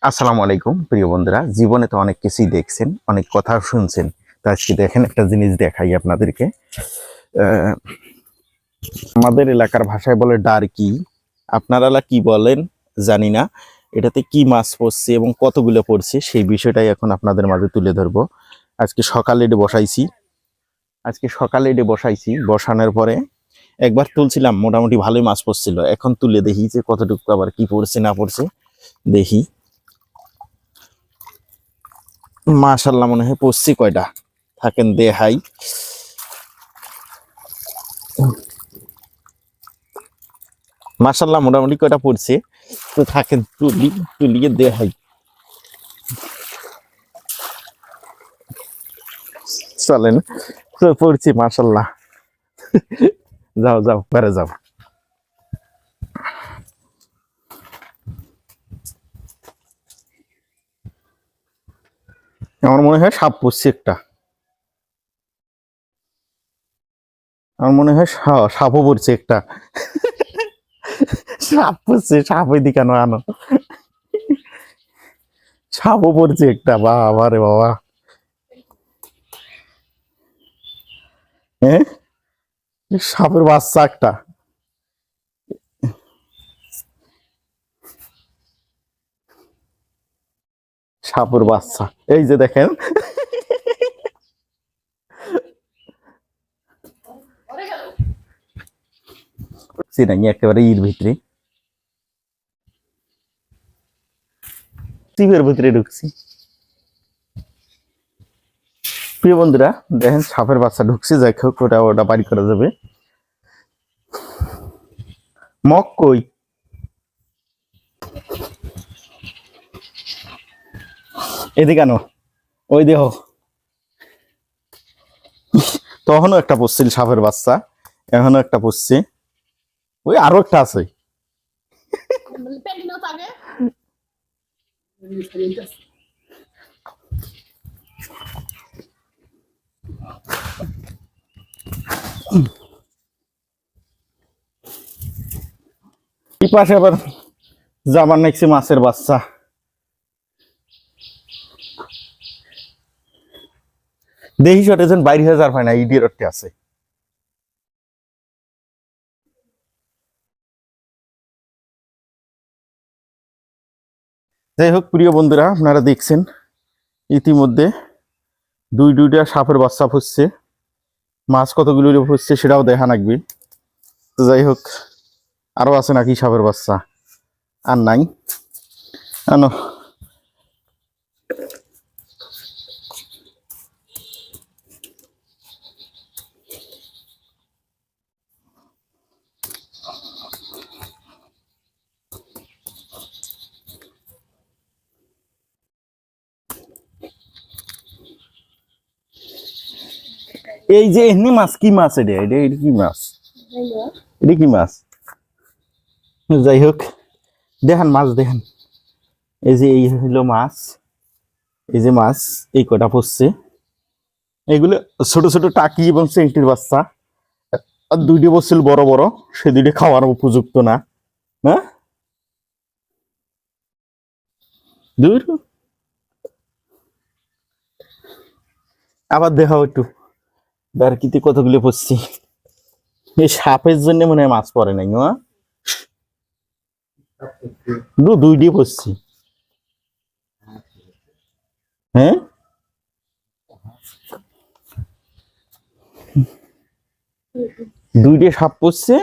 আসসালামু আলাইকুম প্রিয় বন্ধুরা, জীবনে তো অনেক কিছুই দেখছেন, অনেক কথা শুনছেন। তো আজকে দেখেন একটা জিনিস দেখাই আপনাদেরকে। আহ, আমাদের এলাকার ভাষায় বলে ডারকি, আপনারা কি বলেন জানি না। এটাতে কি মাছ পড়ছে এবং কতগুলো পড়ছে সেই বিষয়টাই এখন আপনাদের মাঝে তুলে ধরবো। আজকে সকালে এটা বসাইছি, বসানোর পরে একবার তুলছিলাম, মোটামুটি ভালোই মাছ পড়ছিল। এখন তুলে দেখি যে কতটুকু আবার কি পড়ছে না পড়ছে দেখি। মাশাল্লাহ, মনে হয় পড়ছি কয়টা, থাকেন দেখাই। মাশাল্লাহ মোটামুটি কয়টা পড়ছে, তো থাকেন তুলিয়ে দেখাই। চলেন, তো পড়ছি মাশাল্লাহ। যাও যাও বেড়ে যাও। আমার মনে হয় সাপ পড়ছে একটা, আমার মনে হয় সাপও পড়ছে একটা। সাপ পড়ছে, সাপ ওই দিকে আনো। সাপও পড়ছে একটা, বাবা রে বাবা। হ্যাঁ, সাপের বাচ্চা একটা। সাপের বাচ্চা এই যে দেখেন। চিনাই একেবারে ইর ভিতরে, টিপের ভিতরে ঢুকছি। প্রিয় বন্ধুরা দেখেন, সাপের বাচ্চা ঢুকছে, যাই হোক ওটা বাড়ি করা যাবে। মক কই, এদিকে আনো, ওই দেহ। তখনও একটা পড়ছিল সাপের বাচ্চা, এখনো একটা পড়ছে, ওই আরো একটা আছে। এই পাশে আবার জাবার নাকছে মাছের বাচ্চা। দেহি শটে যেন বাইরে হয়ে যার হয় না, ইডিয়টটি আছে। যাই হোক প্রিয় বন্ধুরা, আপনারা দেখছেন ইতিমধ্যে দুইটা সাপের বাচ্চা ফুসছে। মাছ কতগুলো ফুসছে সেটাও দেখা লাগবে। তো যাই হোক, আরো আছে নাকি সাপের বাচ্চা? আর নাই, আনো। এই যে এমনি মাছ, কি মাছ এটা? এটা কি মাছ? এটা কি মাছ? যাই হোক, দেখেন মাছ দেখেন। এই যে এই হইলো মাছ, এই যে মাছ, এই কটা পড়ছে। এগুলো ছোট ছোট টাকি এবং চেংটির বাচ্চা। আর দুইটি বছর বড় বড়, সে দুইটি খাওয়ার উপযুক্ত না। হ্যাঁ, দূর। আবার দেখাও একটু, বেরকিতে কতগুলো পড়ছি। এই সাপের জন্য মনে হয় মাছ পড়ে নাই। হ্যাঁ, দুইটি পড়ছি। হ্যাঁ, দুইটি সাপ পড়ছে,